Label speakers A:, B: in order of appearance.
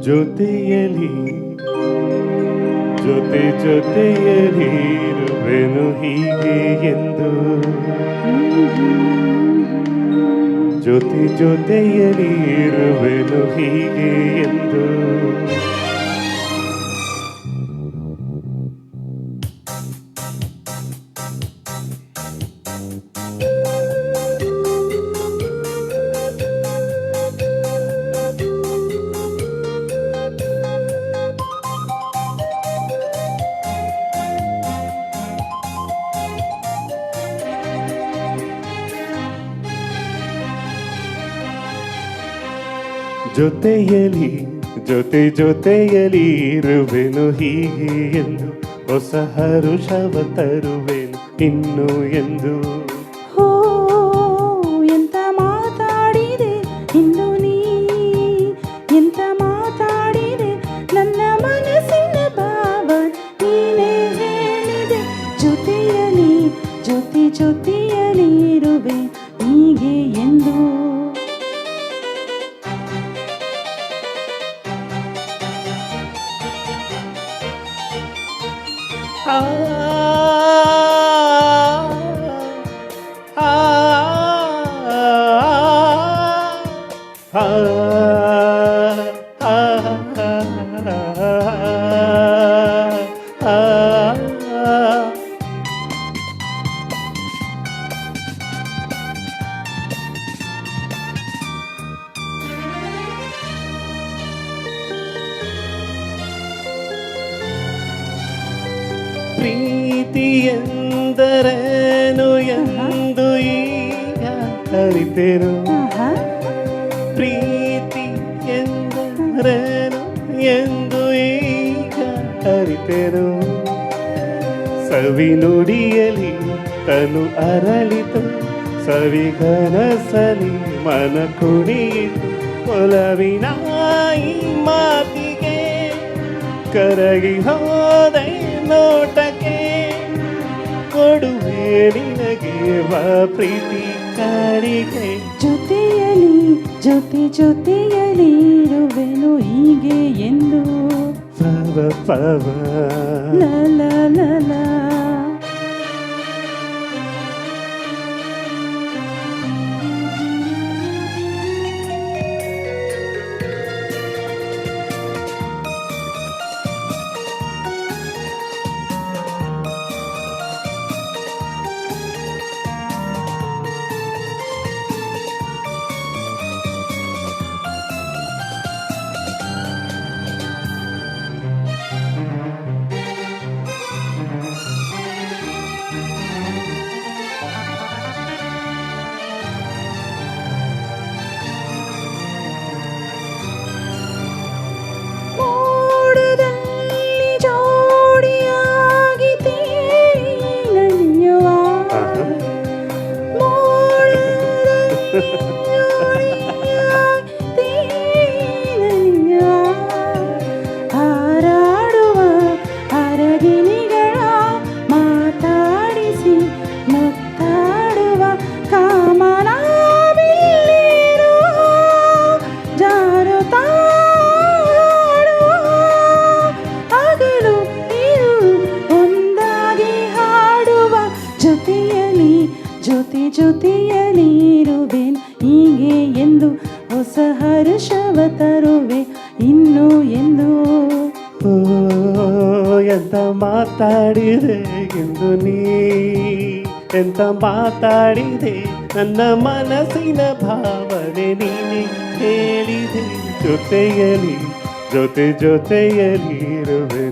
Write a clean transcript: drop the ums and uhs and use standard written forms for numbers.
A: ಜೊತೆಯಲಿ ಜೊತೆಯಲಿ ಇರುವೆನು ಹೀಗೆ ಎಂದು ಜೊತೆಯಲಿ ಇರುವೆನು ಹೀಗೆ ಎಂದು ಜೊತೆಯಲಿ ಜೊತೆಯಲಿ ಇರುವೆನು ಹೀಗೆ ಎಂದು ಹೊಸ ಹರುಷವ ತರುವೆನು ಇನ್ನು ಎಂದು
B: ಹೋ ಎಂತ ಮಾತಾಡಿದೆ ಇಂದು ನೀ ಎಂತ ಮಾತಾಡಿದೆ ನನ್ನ ಮನಸ್ಸಿನ ಭಾವ ನೀನೇ ಹೇಳಿದೆ ಜೊತೆಯಲಿ ಜೊತೆಯಲಿ ಇರುವೆ ಹೀಗೆ ಎಂದು
A: ಆ ಆ ಆ ಪ್ರೀತಿ ಎಂದರೇನು ಎಂದು ಈಗ ಅರಿತೆನು ಪ್ರೀತಿ ಎಂದರೇನು ಎಂದು ಈಗ ಅರಿತೆನು ಸವಿ ನುಡಿಯಲಿ ತನು ಅರಳಿತು ಸವಿಗನಸಲಿ ಮನ ಕುಣಿಯಿತು ಒಲವಿನ ಈ ಮಾತಿಗೆ ಕರಗಿ ಹೋದೆ ನೋಟಕ್ಕೆ ಕೊಡುವೆ ನಿನಗೆ ಪ್ರೀತಿ ಕಾಣಿಕೆ
B: ಜೊತೆಯಲಿ ಇರುವೆನು ಹೀಗೆ ಎಂದು
A: ಪವ
B: ಲ ಹಾರಾಡುವ ಅರಗಿಣಿಗಳ ಮಾತಾಡಿಸಿ ಮುತ್ತಾಡುವ ಕಾಮನ ಬಿಲ್ಲಿರು ಜಾರುತ್ತಾಡುವ ಹಗಲು ಇರು ಒಂದಾಗಿ ಹಾಡುವ ಜೊತೆಯಲಿ ಇರುವೆನು ಹೀಗೆ ಎಂದು ಹೊಸ ಹರ್ಷವ ತರುವೆ ಇನ್ನು ಎಂದು
A: ಎಂತ ಮಾತಾಡಿದೆ ಎಂದು ನೀ ಎಂತ ಮಾತಾಡಿದೆ ನನ್ನ ಮನಸ್ಸಿನ ಭಾವನೆ ನೀನೆ ಹೇಳಿದೆ ಜೊತೆಯಲಿ ಜೊತೆಯಲಿ ಇರುವೆ